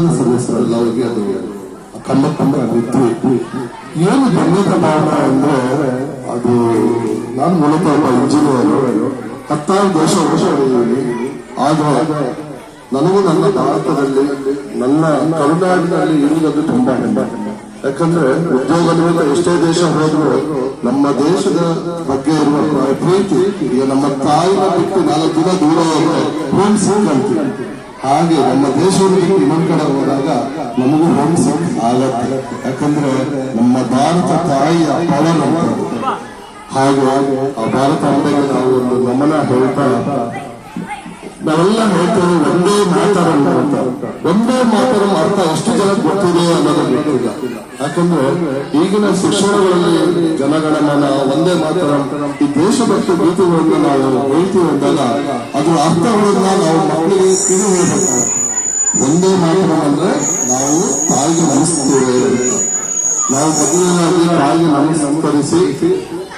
ಸದನ ಸದಸ್ಯರೆಲ್ಲ ಹೋಗಿ ಅದು ಕಂಡ ನಿಂತು ಏನು ಧನ್ಯತ ಭಾವನೆ ಅಂದ್ರೆ ಅದು ನಾನು ಮೂಲತಃ ಇಂಜಿನಿಯರ್ 16 ವರ್ಷ ಆದ್ರೆ ನನಗೂ ನನ್ನ ಭಾರತದಲ್ಲಿ ನನ್ನ ಕರುನಾಡಿನಲ್ಲಿ ಇರುವುದಕ್ಕೆ ತುಂಬಾ ಹೆಮ್ಮೆ. ಯಾಕಂದ್ರೆ ಉದ್ಯೋಗ ನಿಮಿತ್ತ ಎಷ್ಟೇ ದೇಶ ಹೋದ್ರು ನಮ್ಮ ದೇಶದ ಬಗ್ಗೆ ಇರುವ ಪ್ರೀತಿ ಈಗ ನಮ್ಮ ತಾಯಿನ ಬಿಟ್ಟು 4 ದಿನ ದೂರ ಹೋಮ್ ಸಿಕ್ ಅಂತೀವಿ. ಹಾಗೆ ನಮ್ಮ ದೇಶವನ್ನು ಬಿಟ್ಟು ಇನ್ನೊಂದ್ ಕಡೆ ಹೋದಾಗ ನಮಗೂ ಹೋಮ್ ಸಿಕ್ ಆಗತ್ತೆ. ಯಾಕಂದ್ರೆ ನಮ್ಮ ಭಾರತ ತಾಯಿಯ ಪವರ್ ಅಂತ. ಹಾಗೆ ಆ ಭಾರತ ಅಂದಾಗ ನಾವು ಒಂದು ನಮನ ಹೇಳ್ತಾ ನಾವೆಲ್ಲ ಹೇಳ್ತೇವೆ ಒಂದೇ ಮಾತರಂ ಅಂತ. ಒಂದೇ ಮಾತರಂ ಅರ್ಥ ಎಷ್ಟು ಜನ ಗೊತ್ತಿದೆ ಅನ್ನೋದು ಗೊತ್ತಿಲ್ಲ. ಯಾಕಂದ್ರೆ ಈಗಿನ ಶಿಕ್ಷಣಗಳಲ್ಲಿ ಜನಗಣಮನ ಒಂದೇ ಮಾತರಂ ಈ ದೇಶಭಕ್ತಿ ಗೀತೆಗಳನ್ನ ನಾವು ಹೇಳ್ತೀವಿ ಅಂದಾಗ ಅದ್ರ ಅರ್ಥಗಳನ್ನ ನಾವು ಮಕ್ಕಳಿಗೆ ತಿಳಿ ಹೇಳ್ಬೇಕು. ಒಂದೇ ಮಾತರಂ ಅಂದ್ರೆ ನಾವು ತಾಯಿಗೆ ನಮಿಸ್ತೇವೆ ಅಂತ. ನಾವು ಮೊದಲನೇದಾಗಿ ತಾಯಿಗೆ ನಮಸ್ಕರಿಸಿ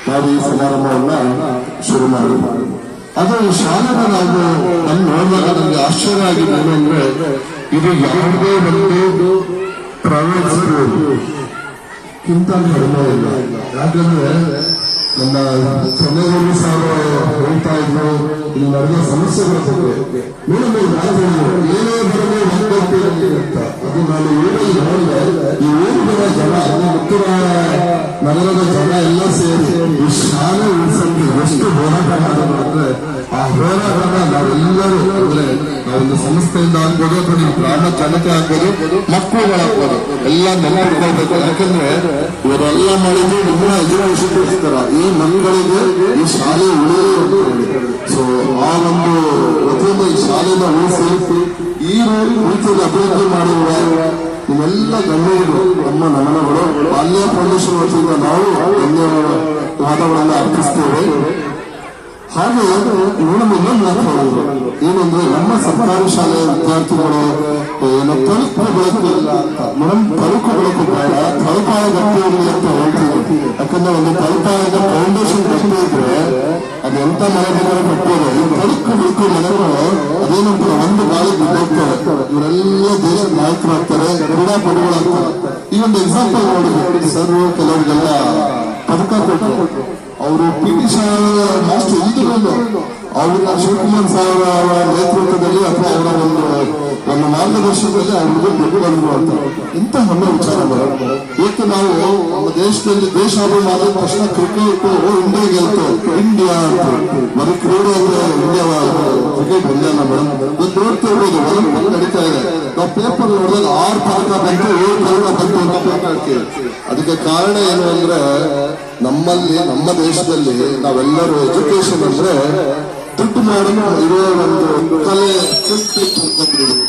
ನಾವು ಈ ಸಮಾರಂಭವನ್ನ ಶುರು ಮಾಡಿ ಅದು ಶಾಲೆನ ನಾವು ನೋಡಿದಾಗ ನಮ್ಗೆ ಆಶ್ಚರ್ಯ ಆಗಿದೆ. ಏನಂದ್ರೆ ಇದು ಯಾವುದೇ ಒಂದು ಪ್ರೈವೇಟ್ ಸ್ಕೂಲ್ ಕಿಂತ ಕಡಿಮೆ ಇಲ್ಲ. ಯಾಕಂದ್ರೆ ನನ್ನ ಚೆನ್ನೈಯಲ್ಲಿ ಹೇಳ್ತಾ ಇದ್ರು ಇಲ್ಲಿ ನಡೆದ ಸಮಸ್ಯೆಗಳ ಬಗ್ಗೆ ಏನೇ ಬರಲು ಅಂತ. ಅದು ನಾನು ಊರಲ್ಲಿ ನೋಡಿದೆ. ಈ ಊರಿನ ಜನ ಉತ್ತರ ನಗರದ ಜನ ಎಲ್ಲ ಸೇರಿ ಈ ಶಾಲೆ ಉಳಿಸಲು ಎಷ್ಟು ಹೋರಾಟ ಮಾಡಿದ್ರೆ ಆ ಹೋರಾಟನ ನಾವೆಲ್ಲರೂ ಅಂದ್ರೆ ನಾವೊಂದು ಸಂಸ್ಥೆಯಿಂದ ಆಗ್ಬೋದು ಅಥವಾ ನೀವು ಗ್ರಾಮ ಜನತೆ ಆಗ್ಬೋದು ಮಕ್ಕಳುಗಳಾಗ್ಬೋದು ಎಲ್ಲ ನೆನಪಿಟ್ಕೊಳ್ಬೇಕು. ಯಾಕಂದ್ರೆ ಇವರೆಲ್ಲ ಮಾಡಿದ್ರು ನಿಮ್ಮ ಎಜುಕೇಶನ್ ಈ ಮಕ್ಕಳಿಗೆ ಈ ಶಾಲೆ ಉಳಿಯೋದು. ಸೊ ಆ ಒಂದು ವತಿಯಿಂದ ಈ ಶಾಲೆನ ಉಳಿಸಿ ಈ ರೀತಿಯಲ್ಲಿ ಅಭಿವೃದ್ಧಿ ಮಾಡಿರುವ ಇವೆಲ್ಲ ಗಣ್ಯರು ನಮ್ಮ ನಮನಗಳು ಬಾಲ್ಯ ಫೌಂಡೇಶನ್ ವತಿಯಿಂದ ನಾವು ಧನ್ಯವಾದಗಳನ್ನ ಅರ್ಪಿಸ್ತೇವೆ. ಹಾಗೆ ಇನ್ನೊಂದು ಮಾತಾಡೋದು ಏನಂದ್ರೆ ನಮ್ಮ ಸರ್ಕಾರಿ ಶಾಲೆಯ ವಿದ್ಯಾರ್ಥಿಗಳು ಏನೋ ತಳುಕು ಬೆಳಕಿಲ್ಲ ಅಂತ. ಮೇಡಮ್ ತಳುಕು ಬೆಳಕು ಬೇಡ, ತಳುಪಾಯ ಗಟ್ಟಿ ಇರಲಿ ಅಂತ ಹೇಳ್ತೀವಿ. ಯಾಕಂದ್ರೆ ಒಂದು ತಳುಪಾಯದ ಫೌಂಡೇಶನ್ ಗಟ್ಟಿ ಇದ್ರೆ ಅದು ಎಂತ ಮನೆ ಬೇಕಾದ್ರೆ ಕಟ್ಟೋದು. ಈ ತಳುಕು ಬೆಳಕು ಮನೆಗಳು ಅದೇನಂತ ಒಂದು ಗಾಳಿ ಬಿದ್ದೋಗ್ತಾರೆ. ಇವರೆಲ್ಲ ದೇಶದ ನಾಯಕರಾಗ್ತಾರೆ, ಕ್ರೀಡಾಪಟುಗಳಾಗ್ತಾರೆ. ಈ ಒಂದು ಎಕ್ಸಾಂಪಲ್ ನೋಡಿ ಸರ್ ಕೆಲವರಿಗೆಲ್ಲ ಪದಕ ಕೊಟ್ಟರು. ಅವರು ಪಿಟಿ ಮಾಸ್ಟರ್ ಇದ್ರೂ ಅವರ ಶಿವಕುಮಾರ್ ಸಾಹೇಬ್ ಅವರ ನೇತೃತ್ವದಲ್ಲಿ ಅಥವಾ ಅವರ ಒಂದು ಮಾರ್ಗದರ್ಶನದಲ್ಲಿ ಅವ್ರಿಗೆ ದುಡ್ಡು ಬಂದ್ರು ಅಂತ. ಇಂಥ ಹೆಮ್ಮೆ ವಿಚಾರ ಬರೋದು. ಇವತ್ತು ನಾವು ನಮ್ಮ ದೇಶದಲ್ಲಿ ದೇಶ ಮಾಡಿದ ತಕ್ಷಣ ಕ್ರಿಕೆಟ್ ಇಂಡಿಯಾ ಗೆಲ್ತು ಇಂಡಿಯಾ ಅಂತ. ಬರೀ ಕ್ರೀಡೆ ಅಂದ್ರೆ ಇಂಡಿಯಾ ಕ್ರಿಕೆಟ್ ಒಂದೇನ ಮೇಡಮ್. ಇವತ್ತು ನೋಡ್ತಾ ಇರ್ಬೋದು ಒಲಿಂಪಿಕ್ ನಡೀತಾ ಇದೆ. ನಾವು ಪೇಪರ್ ನೋಡಿದಾಗ 6 ಪದಕ ಬಂತು 7 ಪದಕ ಬಂತು ಅಂತ ಮಾತಾಡ್ತೀವಿ. ಅದಕ್ಕೆ ಕಾರಣ ಏನು ಅಂದ್ರೆ ನಮ್ಮಲ್ಲಿ ನಮ್ಮ ದೇಶದಲ್ಲಿ ನಾವೆಲ್ಲರೂ ಎಜುಕೇಶನ್ ಅಂದ್ರೆ ದುಡ್ಡು ಮಾಡಿ ಇರೋ ಒಂದು ಕಲೆ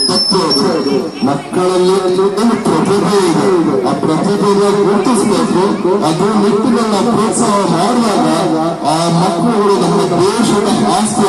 ತತ್ವ. ಮಕ್ಕಳಲ್ಲಿ ಒಂದು ಪ್ರತಿಭೆ ಇದೆ. ಆ ಪ್ರತಿಭೆನ ಗುರುತಿಸಬೇಕು. ಅದು ನಿಟ್ಟಿನಲ್ಲಿ ಪ್ರೋತ್ಸಾಹ ಮಾಡಿದಾಗ ಆ ಮಕ್ಕಳುಗಳು ನಮ್ಮ ದೇಶದ ಆಸ್ತಿ